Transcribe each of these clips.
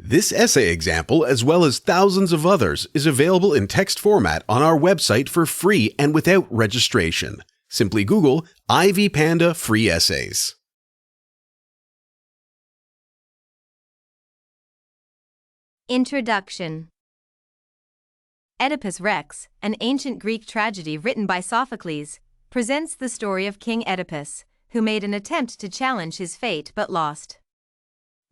This essay example, as well as thousands of others, is available in text format on our website for free and without registration. Simply Google Ivy Panda Free Essays. Introduction. Oedipus Rex, an ancient Greek tragedy written by Sophocles, presents the story of King Oedipus, who made an attempt to challenge his fate but lost.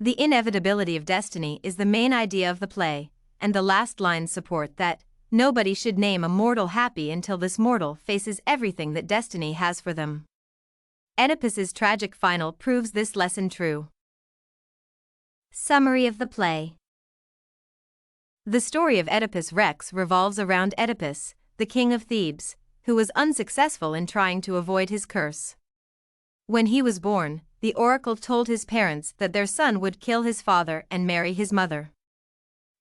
The inevitability of destiny is the main idea of the play, and the last lines support that nobody should name a mortal happy until this mortal faces everything that destiny has for them. Oedipus's tragic final proves this lesson true. Summary of the play. The story of Oedipus Rex revolves around Oedipus, the king of Thebes, who was unsuccessful in trying to avoid his curse. When he was born, the oracle told his parents that their son would kill his father and marry his mother.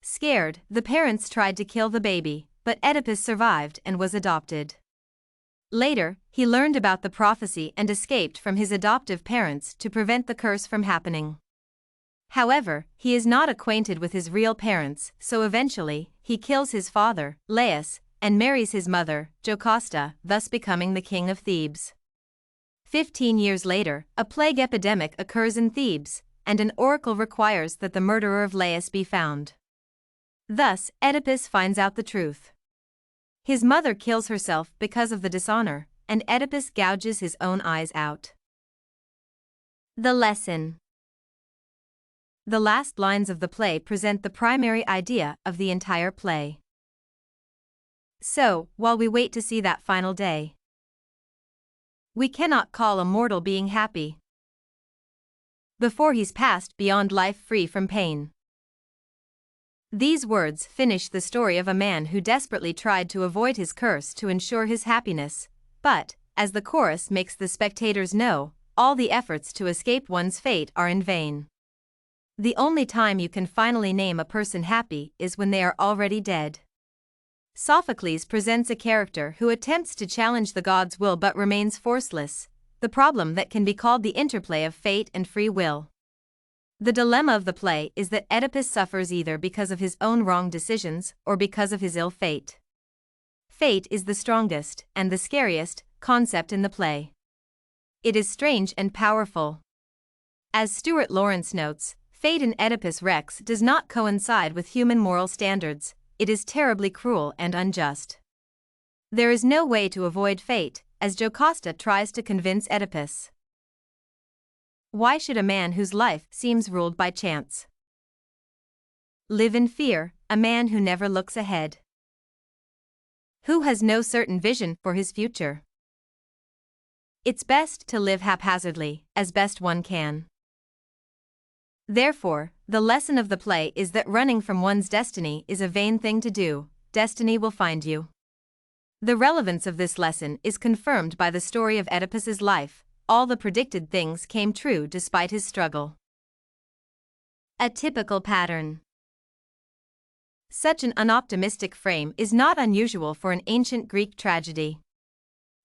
Scared, the parents tried to kill the baby, but Oedipus survived and was adopted. Later, he learned about the prophecy and escaped from his adoptive parents to prevent the curse from happening. However, he is not acquainted with his real parents, so eventually, he kills his father, Laius, and marries his mother, Jocasta, thus becoming the king of Thebes. 15 years later, a plague epidemic occurs in Thebes, and an oracle requires that the murderer of Laius be found. Thus, Oedipus finds out the truth. His mother kills herself because of the dishonor, and Oedipus gouges his own eyes out. The lesson. The last lines of the play present the primary idea of the entire play. So, while we wait to see that final day, we cannot call a mortal being happy before he's passed beyond life free from pain. These words finish the story of a man who desperately tried to avoid his curse to ensure his happiness, but, as the chorus makes the spectators know, all the efforts to escape one's fate are in vain. The only time you can finally name a person happy is when they are already dead. Sophocles presents a character who attempts to challenge the gods' will but remains forceless, the problem that can be called the interplay of fate and free will. The dilemma of the play is that Oedipus suffers either because of his own wrong decisions or because of his ill fate. Fate is the strongest and the scariest concept in the play. It is strange and powerful. As Stuart Lawrence notes, fate in Oedipus Rex does not coincide with human moral standards. It is terribly cruel and unjust. There is no way to avoid fate, as Jocasta tries to convince Oedipus. Why should a man whose life seems ruled by chance live in fear, a man who never looks ahead? Who has no certain vision for his future? It's best to live haphazardly, as best one can. Therefore, the lesson of the play is that running from one's destiny is a vain thing to do. Destiny will find you. The relevance of this lesson is confirmed by the story of Oedipus's life. All the predicted things came true despite his struggle. A typical pattern. Such an unoptimistic frame is not unusual for an ancient Greek tragedy.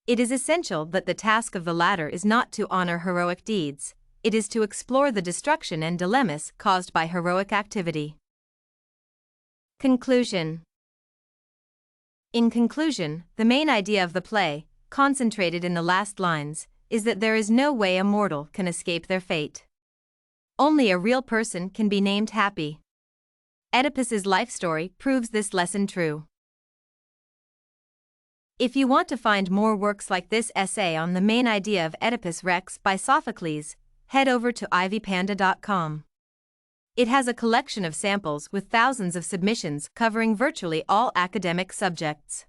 It is essential that the task of the latter is not to honor heroic deeds. It is to explore the destruction and dilemmas caused by heroic activity. Conclusion. In conclusion, the main idea of the play, concentrated in the last lines, is that there is no way a mortal can escape their fate. Only a real person can be named happy. Oedipus's life story proves this lesson true. If you want to find more works like this essay on the main idea of Oedipus Rex by Sophocles, head over to ivypanda.com. It has a collection of samples with thousands of submissions covering virtually all academic subjects.